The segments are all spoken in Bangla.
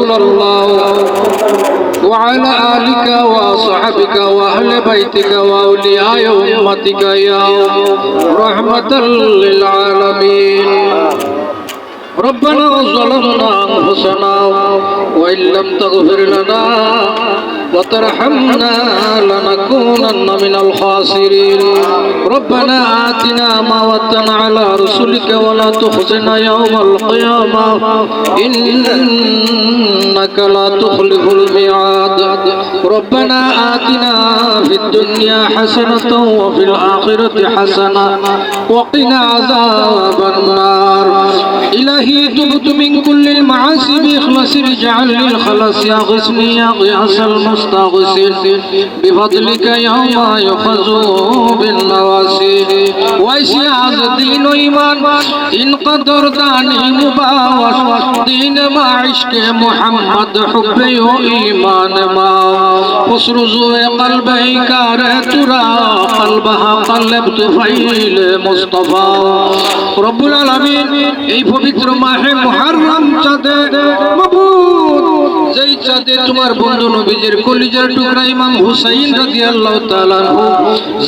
رسول الله وعلى آلك وصحبك وأهل بيتك وأولياء أمتك يا رحمة للعالمين ربنا ظلمنا أنفسنا وإن لم تغفر لنا وترحمنا لنكونن من الخاسرين ربنا آتنا ما وعدتنا على رسلك ولا تخزنا يوم القيامة إنك لا تخلف الميعاد ربنا آتنا في الدنيا حسنة وفي الآخرة حسنة وقنا عذاب النار إلهي تبت من كل المعاصي بإخلاص اجعل لي الخلاص يا غسني يا غياث المستغيثين بفضلك يوم يؤخذ بالنواسي وإسي هذا الدين إيمان إن قدر داني مباوش دين ما عشق محمد حبي إيمان ما فسرزو قلبي كار ترى قلبها قلبت فيل مصطفى رب العالمين এই পবিত্র মাহে মুহররম চাঁদে মাবুদ যেই চাঁদে তোমার বন্ধু নবীজির কলিজার টুকরা ইমাম হুসাইন রাদিয়াল্লাহু তাআলা আনহু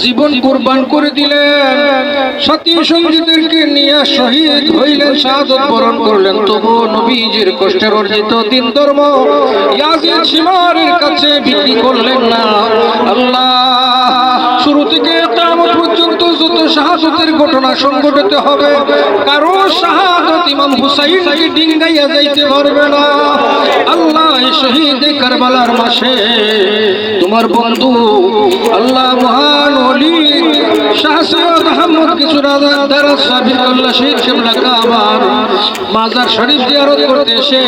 জীবন কুরবান করে দিলেন সাথী সঙ্গীদেরকে নিয়ে শহীদ হইলেন শাহাদাত বরণ করলেন তবু নবীজির কষ্টের অর্জিত দিন ধর্ম ইয়াজিদ শিমারের কাছে বিক্রি করলেন না আল্লাহ শুরু থেকে কিয়ামত পর্যন্ত যত শাহাদাতের ঘটনা সংঘটিত হবে কারো শাহাদাত ইমাম হুসাইনকে ডিঙ্গাইয়া যাইতে পারবে না আল্লাহ এই শহীদ কারবালার মাসে তোমার বন্ধু আল্লাহ মহান ওলি শাহ সৈয়দ আহমদ কিশোরাদা দারাস সাবিকুল্লাহ শহীদ কিবলা কাবার মাজার শরীফ জিয়ারত করতে এসে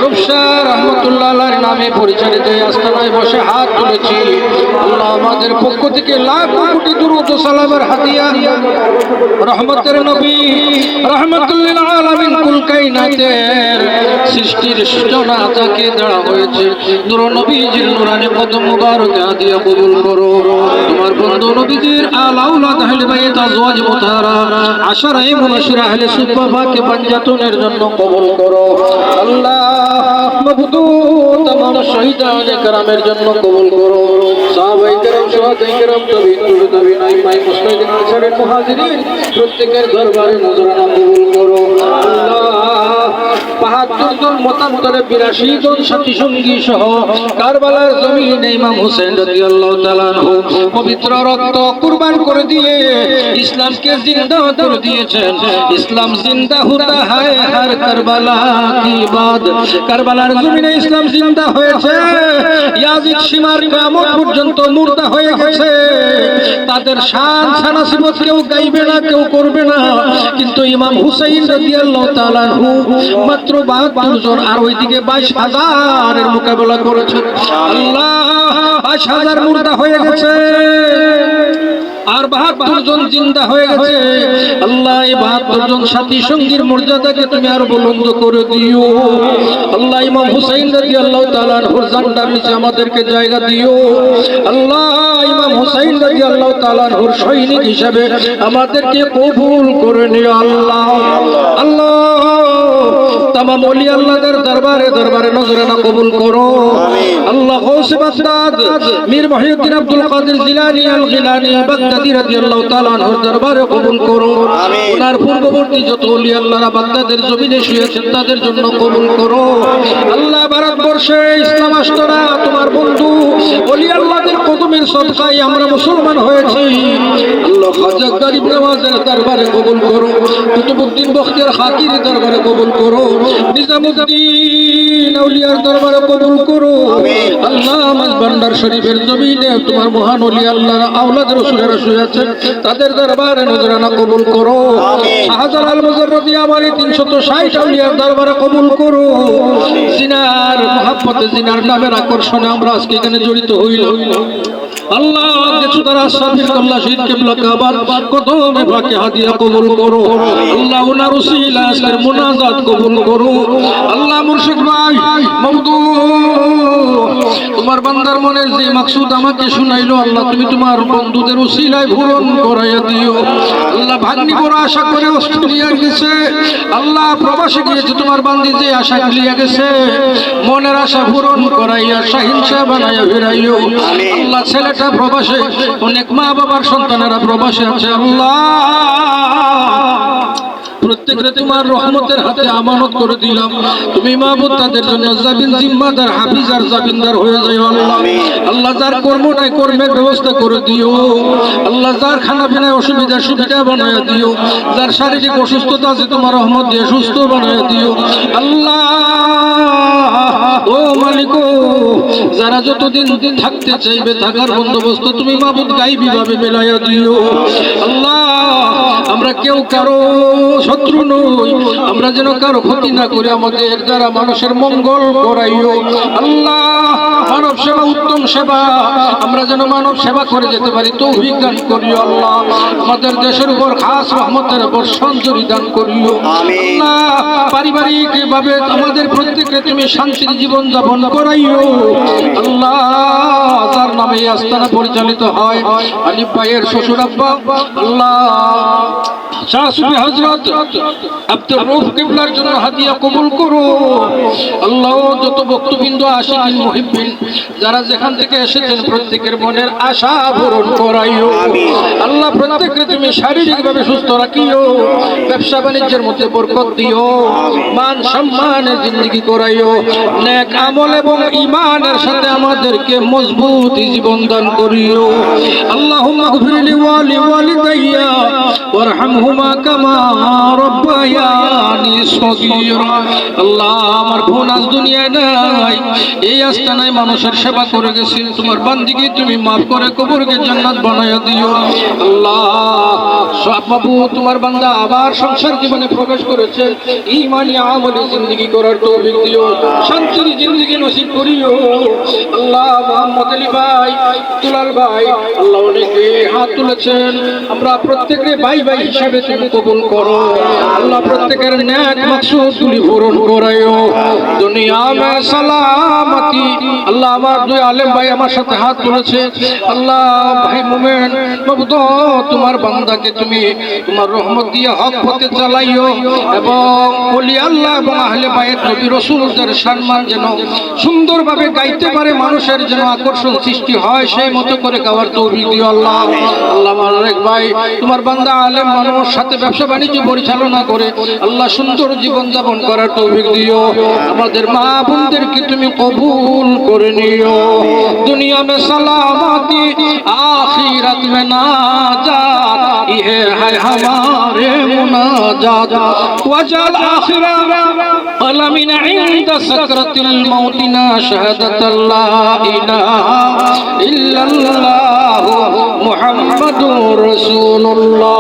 রূপসা রহমাতুল্লাহ আলাইহির নামে পরিচালিত এই আস্তানায় বসে হাত তুলেছি আল্লাহ আমাদের পক্ষ থেকে লাখ কোটি দুরূদ ও সালামের হাদিয়া রহমতের নবী রহমাতুল লিল আলামিন কুল কায়নাতের সৃষ্টির সূচনা যাকে দেওয়া হয়েছে নূর নবীজির নূরানি কদম মুবারক হাদিয়া কবুল করো তোমার বন্ধু নবীজির আলা আওলাদ আহলে বাইত আজওয়াজ মুতাহারা আশরায়ে মুবাশশিরা আহলে সুফফাকে পাঞ্জাতনের জন্য কবুল করো আল্লাহ মাবুদ तमाम শহীদানে کرامের জন্য কবুল করো সাহাবায়ে کرام শুহাদায়ে کرام তাবিঈন আইম্মায়ে মুজতাহিদিন আনসারুল মুহাজিরিন প্রত্যেকের দরবারে নজরানা কবুল করো আল্লাহ ৭২ জন মতান্তরে ৮২ জন সাথী সঙ্গী সহ কারবালার জমিনে ইমাম হোসেন রাদিয়াল্লাহু তাআলা আনহু পবিত্র রক্ত কুরবান করে দিয়ে ইসলামকে জিন্দা করে দিয়েছেন ইসলাম জিন্দা হতা है हर কারবালা কি বাদ কারবালার জমিনে ইসলাম জিন্দা হয়েছে ইয়াজিদ শিমার কিয়ামত পর্যন্ত মুর্দা হয়ে গেছে তাদের শান সানাসিবত কেউ গাইবে না কেউ করবে না কিন্তু ইমাম হুসাইন রাদিয়াল্লাহু তাআলা আনহু মাত্র ৭২ জন আর ওইদিকে ২২,০০০ এর মোকাবেলা করেছেন আল্লাহ ২২,০০০ মুর্দা হয়ে গেছে আর ৭২ জন জিন্দা হয়ে গেছে আল্লাহ এই ৭২ জন সাথী সঙ্গীর মর্যাদাকে তুমি আর বুলন্দ করে দিও আল্লাহ ইমাম হুসাইন রাদিয়াল্লাহু তাআলা আনহুর জান্নাতের নিচে আমাদেরকে জায়গা দিও আল্লাহ ইমাম হুসাইন রাদিয়াল্লাহু তাআলা আনহুর সৈনিক হিসেবে আমাদেরকে কবুল করে নিও আল্লাহ আল্লাহ तमाम ওলি আল্লাহদের দরবারে নজরানা কবুল করো আল্লাহ গৌসে বাগদাদ মীর মুহিউদ্দিন আব্দুল কাদের জিলানী আল গিলানী বাগদাদী রাদিয়াল্লাহু তাআলা আনহুর দরবারে কবুল করো ওনার পূর্ববর্তী যত ওলি আল্লাহরা বাগদাদের জমিনে শুয়েছেন তাদের জন্য কবুল করো আল্লাহ ভারতবর্ষে ইসলাম আসতো না তোমার বন্ধু ওলি আল্লাহদের কদমের সদকায় আমরা মুসলমান হয়েছি আল্লাহ খাজা গরিব নওয়াজের দরবারে কবুল করো কুতুবউদ্দিন বখতিয়ার খাকির দরবারে কবুল করো নিজামউদ্দিন আউলিয়ার দরবারে কবুল করো আল্লাহ মাঝবান্ডার শরীফের জমিনে তোমার মহান ওলি আল্লাহর আওলাদ রাসূলেরা শুয়ে আছেন তাদের দরবারে নজরানা কবুল করো শাহজালাল মুজাররদি আমালি ৩৬০ আউলিয়ার দরবারে কবুল করো জিনার মহব্বতে জিনার নামের আকর্ষণে আমরা আজকে এখানে জড়িত হইলাম আল্লাহ কিছু তারা সাফির আল্লাহ শহীদ কিবলা কাবার কদমে পাকে হাদিয়া কবুল করো আল্লাহ ওনার উসিলা আজকের মুনাজাত কবুল করো আল্লাহ মুর্শিদ ভাই মামদুদ তোমার বান্দার মনের যে মাকসুদ আমাকে শুনাইলো আল্লাহ তুমি তোমার বন্ধুদের উসিলায় পূরণ করাইয়া দিও আল্লাহ। ভাগ্নি বড় আশা করে অস্ট্রেলিয়া গেছে আল্লাহ, প্রবাসে গিয়েছে তোমার বান্দি যে আশা লিয়া গেছে মনের আশা পূরণ করাইয়া শাহিনশা বানাইয়া ফিরাইও আল্লাহ। ছেলেটা প্রবাসে, অনেক মা বাবার সন্তানেরা প্রবাসে আছে আল্লাহ, প্রত্যেকরে তোমার রহমতের হাতে আমানত করে দিলাম। তুমি মাহবুব তাদের জন্য জাবিন জিম্মাদার হাফিজ আর জাবিনদার হয়ে যাও আল্লাহ। আল্লাহ যার কর্ম নাই কর্মের ব্যবস্থা করে দিও আল্লাহ। যার খানা পিনায় অসুবিধা সুবিধা বানায় দিও, যার শারীরিক অসুস্থতা আছে তোমার রহমত দিয়ে সুস্থ বানায় দিও আল্লাহ। ও মালিক, যারা যতদিন থাকতে চাইবে থাকার বন্দোবস্ত তুমি মাহবুব গাইবি ভাবে মেলাইয়া দিও আল্লাহ। আমরা কেউ কারো শত্রু নই, আমরা যেন কারো ক্ষতি না করে আমাদের দ্বারা মানুষের মঙ্গল করাইও আল্লাহ। মানব সেবা উত্তম সেবা, আমরা যেন মানব সেবা করে যেতে পারি তৌফিক দান করিও আল্লাহ। আমাদের দেশের উপর খাস রহমতের বর্ষণ জরি দান করিও আল্লাহ। পারিবারিক ভাবে আমাদের প্রত্যেককে তুমি শান্তির জীবন যাপন করাইও আল্লাহ। যার নামে এই আস্তানা পরিচালিত হয় আলিফ ভাইয়ের শ্বশুর আব্বা আল্লাহ শাহ সুফি হযরত আব্দুর রউফ কিবলার জন্য হাদিয়া কবুল করো আল্লাহ। যত ভক্তবৃন্দ আশিকিন মুহিব্বিন যারা যেখান থেকে এসেছেন প্রত্যেকের মনের আশা পূরণ করাইও আল্লাহ। প্রত্যেককে তুমি শারীরিকভাবে সুস্থ রাখিও, ব্যবসা বাণিজ্যের মধ্যে বরকত দিও, মান সম্মানের জিন্দেগি করাইও, নেক আমল এবং ঈমানের সাথে আমাদেরকে মজবুত জীবন দান করিও। আল্লাহুম্মা গফির লিওয়ালি ওয়ালিদাইয়া ওয়ারহামহুমা কামা রাব্বায়ানি সগীরা। আল্লাহ, আমার বোন আজ দুনিয়ায় নাই, এই আস্তানায় মানুষের সেবা করে গেছে, তোমার বান্দিকে তুমি মাফ করে কবরকে জান্নাত বানায়া দিও আল্লাহ। সব বাবু তোমার বান্দা আবার সংসার জীবনে প্রবেশ করেছে, ঈমানি আমলি জিন্দেগি করার তৌফিক দিও, শান্তির জিন্দেগি নসিব করিও আল্লাহ। মোহাম্মদ আলী ভাই, দুলাল ভাই আল্লাহ অনেকে হাত তুলেছেন, আমরা প্রত্যেকে ভাই ভাই হিসাবে তুমি কবুল করো আল্লাহ। প্রত্যেকের নেক মাকসুদ তুমি পূরণ করাইও দুনিয়া মে সালামতি আল্লাহ। আমার দুই আলেম ভাই আমার সাথে হাত তুলেছে আল্লাহ, ভাই মোমেন মবদ তোমার বান্দাকে তুমি তোমার রহমত দিয়ে হক পথে চালাইও এবং ওলি আল্লাহ এবং আহলে বাইত নবী রাসূলদের সম্মান যেন সুন্দরভাবে গাইতে পারে, মানুষের যেন আকর্ষণ সৃষ্টি হয়, সেই মতো করে গাওয়ার তৌফিক দিও আল্লাহ। আল্লাহ আমার এক ভাই তোমার বান্দা আলেম মানুষ, সাথে ব্যবসা বাণিজ্য পরিচালনা করে আল্লাহ সুন্দর জীবন যাপন করার তৌফিক দিও। আমাদের মা বোনদেরকে তুমি কবুল করে নিও, দুনিয়া মে সালামতি আখিরাত মে নাজাত, ইহে है हमारे मुनाजात वजल आखिरा कलमिन इंद सकरतिल मौतिना शहादत ला इलाहा इल्लल्लाह मुहम्मदुर रसूलुल्लाह।